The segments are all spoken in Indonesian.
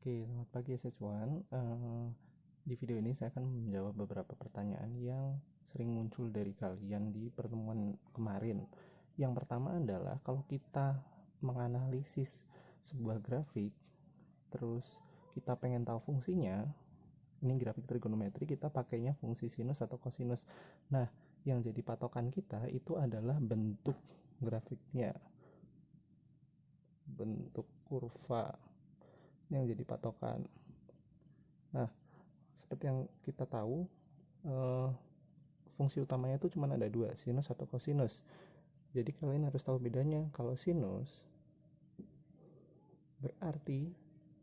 Oke, selamat pagi siswan. Di video ini saya akan menjawab beberapa pertanyaan yang sering muncul dari kalian di pertemuan kemarin. Yang pertama adalah kalau kita menganalisis sebuah grafik, terus kita pengen tahu fungsinya, ini grafik trigonometri, kita pakainya fungsi sinus atau kosinus. Nah, yang jadi patokan kita itu adalah bentuk grafiknya, bentuk kurva yang jadi patokan. Nah, seperti yang kita tahu, fungsi utamanya itu cuma ada dua, sinus atau kosinus. Jadi kalian harus tahu bedanya. Kalau sinus berarti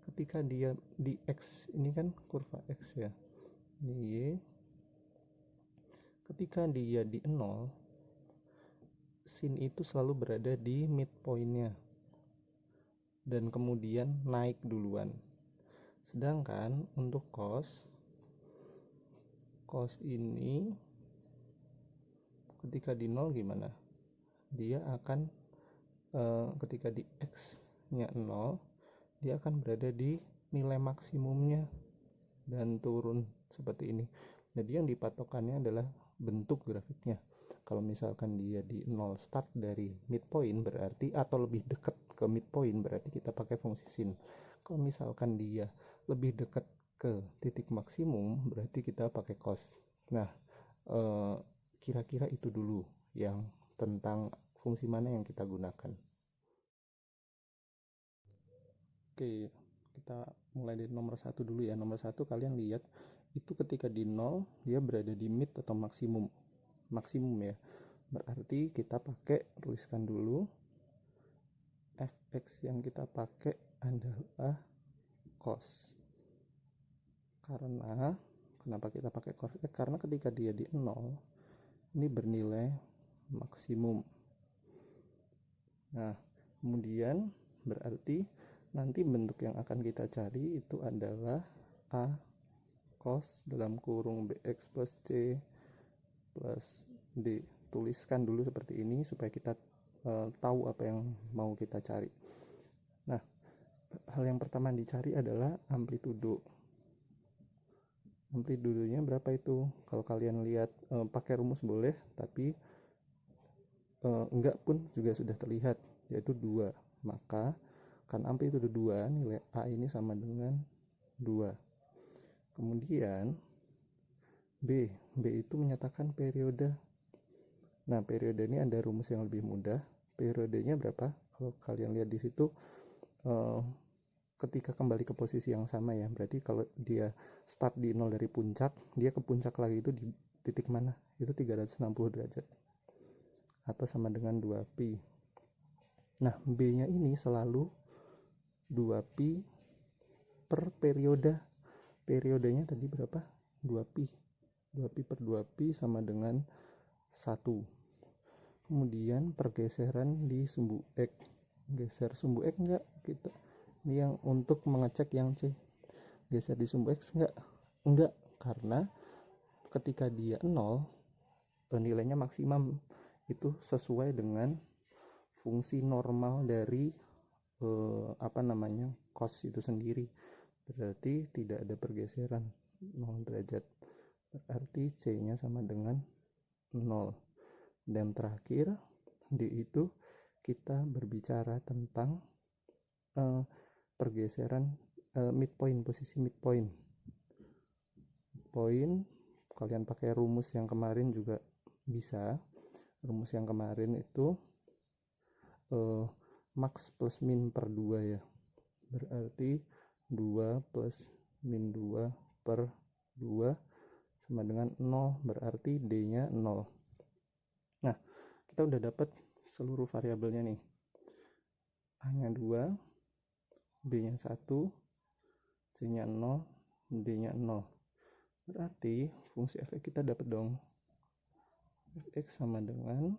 ketika dia di X, ini kan kurva X ya, di Y, ketika dia di 0, sin itu selalu berada di midpointnya dan kemudian naik duluan. Sedangkan untuk cos ini ketika di 0 gimana? Dia akan ketika di X nya 0, dia akan berada di nilai maksimumnya dan turun seperti ini. Jadi yang dipatokannya adalah bentuk grafiknya. Kalau misalkan dia di 0 start dari midpoint berarti, atau lebih dekat ke midpoint berarti kita pakai fungsi sin. Kalau misalkan dia lebih dekat ke titik maksimum berarti kita pakai cos. Nah, kira-kira itu dulu yang tentang fungsi mana yang kita gunakan. Oke, kita mulai dari nomor 1 dulu ya. Nomor 1 kalian lihat itu ketika di 0 dia berada di mid atau maksimum ya. Berarti kita pakai, tuliskan dulu, fx yang kita pakai adalah cos. Karena kenapa kita pakai cos? Karena ketika dia di 0 ini bernilai maksimum. Nah, kemudian berarti nanti bentuk yang akan kita cari itu adalah A cos dalam kurung bx plus c plus d. Tuliskan dulu seperti ini supaya kita tahu apa yang mau kita cari. Nah, hal yang pertama dicari adalah amplitudo. Amplitudonya berapa itu? Kalau kalian lihat pakai rumus boleh, tapi enggak pun juga sudah terlihat, yaitu 2. Maka kan amplitudo 2, nilai A ini sama dengan 2. Kemudian B itu menyatakan periode. Nah, periode ini ada rumus yang lebih mudah. Periodenya berapa? Kalau kalian lihat di situ, ketika kembali ke posisi yang sama ya, berarti kalau dia start di 0 dari puncak, dia ke puncak lagi itu di titik mana? Itu 360 derajat atau sama dengan 2pi. Nah, B-nya ini selalu 2pi per periode. Periodenya tadi berapa? 2pi. 2pi per 2pi sama dengan 1. Kemudian pergeseran di sumbu X. Geser sumbu X enggak? Kita ini yang untuk mengecek yang C. Geser di sumbu X enggak? Enggak, karena ketika dia 0 nilainya maksimum, itu sesuai dengan fungsi normal dari cos itu sendiri. Berarti tidak ada pergeseran 0 derajat. Berarti C nya sama dengan 0. Dan terakhir D itu kita berbicara tentang pergeseran midpoint, posisi midpoint. Kalian pakai rumus yang kemarin juga bisa. Rumus yang kemarin itu max plus min per 2 ya. Berarti 2 plus min 2 per 2 sama dengan 0, berarti D-nya 0. Nah, kita udah dapat seluruh variabelnya nih. A-nya 2, B-nya 1, C-nya 0, D-nya 0. Berarti fungsi fx kita dapat dong. Fx sama dengan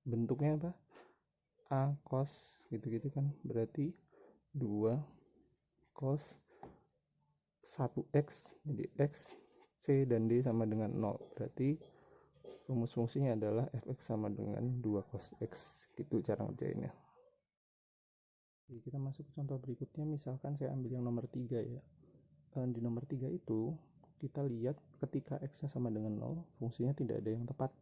bentuknya apa? A cos gitu-gitu kan. Berarti 2 cos 1x, jadi x, c dan d sama dengan 0. Berarti rumus fungsinya adalah fx sama dengan 2 cos x. Gitu cara ngerjainnya. Oke, kita masuk ke contoh berikutnya. Misalkan saya ambil yang nomor 3 ya. Di nomor 3 itu kita lihat ketika x-nya sama dengan 0, fungsinya tidak ada yang tepat.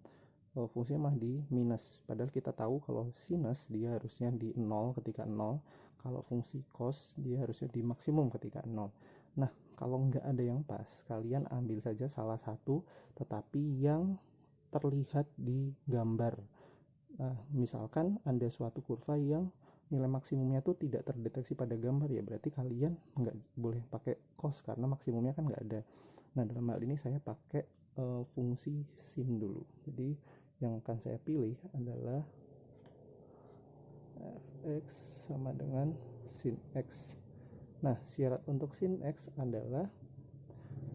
Fungsinya malah di minus, padahal kita tahu kalau sinus dia harusnya di 0 ketika 0, kalau fungsi cos dia harusnya di maksimum ketika 0. Nah, kalau nggak ada yang pas, kalian ambil saja salah satu tetapi yang terlihat di gambar. Nah, misalkan ada suatu kurva yang nilai maksimumnya tuh tidak terdeteksi pada gambar, ya berarti kalian nggak boleh pakai cos karena maksimumnya kan nggak ada. Nah, dalam hal ini saya pakai fungsi sin dulu. Jadi yang akan saya pilih adalah fx sama dengan sin x. Nah, syarat untuk sin x adalah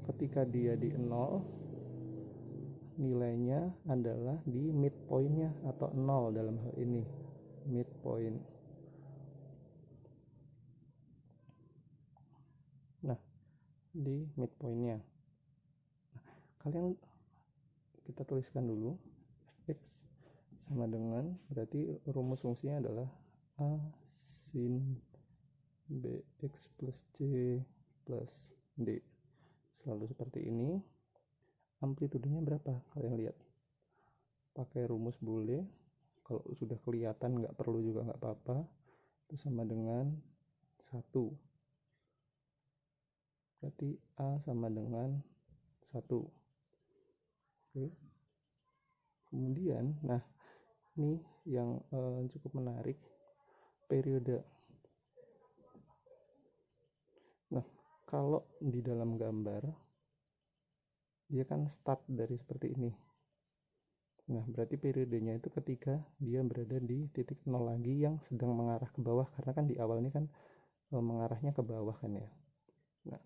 ketika dia di 0, nilainya adalah di midpointnya atau 0 dalam hal ini, midpoint. Nah, di midpointnya. Nah, kalian kita tuliskan dulu fx sama dengan, berarti rumus fungsinya adalah a sin bx plus c plus d. Selalu seperti ini. Amplitudenya berapa? Kalian lihat. Pakai rumus boleh. Kalau sudah kelihatan nggak perlu juga nggak apa-apa. Itu sama dengan 1. Berarti a sama dengan 1. Oke. Kemudian, nah ini yang cukup menarik, periode. Nah, kalau di dalam gambar dia kan start dari seperti ini. Nah, berarti periodenya itu ketika dia berada di titik 0 lagi yang sedang mengarah ke bawah, karena kan di awal ini kan mengarahnya ke bawah kan ya. Nah,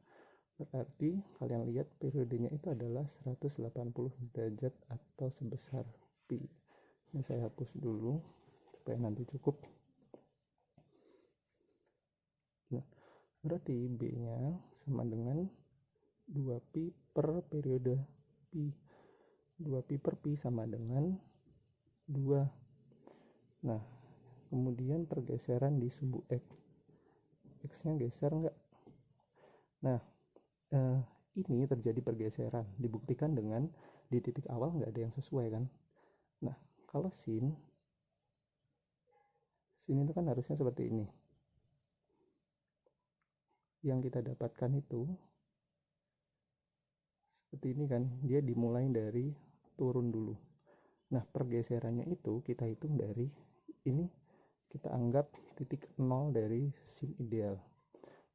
berarti kalian lihat periodenya itu adalah 180 derajat atau sebesar pi. Ini saya hapus dulu supaya nanti cukup. Nah, berarti B-nya sama dengan 2pi per periode pi. 2pi per pi sama dengan 2. Nah, kemudian pergeseran di sumbu X. X-nya geser enggak? Nah, ini terjadi pergeseran. Dibuktikan dengan di titik awal nggak ada yang sesuai kan? Nah, kalau sin itu kan harusnya seperti ini. Yang kita dapatkan itu seperti ini kan, dia dimulai dari turun dulu. Nah, pergeserannya itu kita hitung dari ini, kita anggap titik 0 dari sin ideal.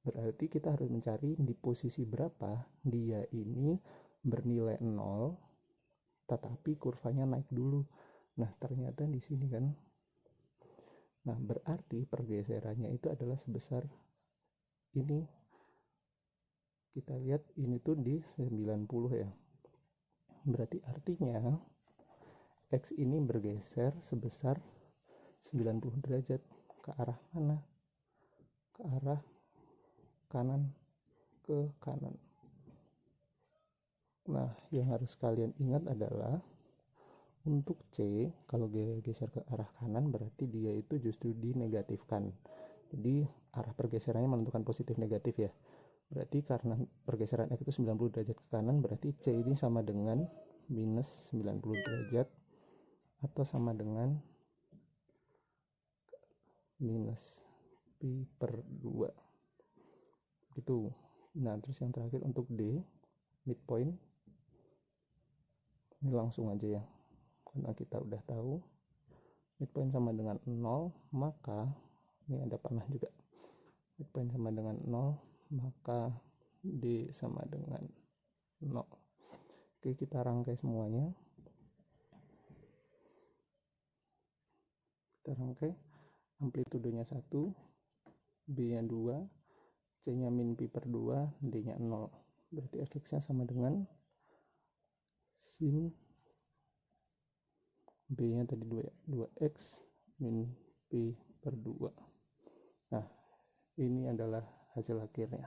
Berarti kita harus mencari di posisi berapa dia ini bernilai 0 tetapi kurvanya naik dulu. Nah, ternyata di sini kan. Nah, berarti pergeserannya itu adalah sebesar ini. Kita lihat ini tuh di 90 ya. Berarti artinya X ini bergeser sebesar 90 derajat. Ke arah mana? Ke arah kanan, ke kanan. Nah, yang harus kalian ingat adalah untuk C, kalau geser ke arah kanan berarti dia itu justru dinegatifkan. Jadi arah pergeserannya menentukan positif negatif ya. Berarti karena pergeseran X itu 90 derajat ke kanan, berarti C ini sama dengan minus 90 derajat atau sama dengan minus pi per 2 gitu. Nah, terus yang terakhir untuk D, midpoint, ini langsung aja ya, karena kita udah tahu midpoint sama dengan 0, maka ini ada panah juga, midpoint sama dengan 0, maka D sama dengan 0. Oke, kita rangkai semuanya. Kita rangkai. Amplitudenya 1, B-nya 2, C-nya min pi per 2, D-nya 0. Berarti fx-nya sama dengan sin B-nya tadi 2x min pi per 2. Nah, ini adalah hasil akhirnya.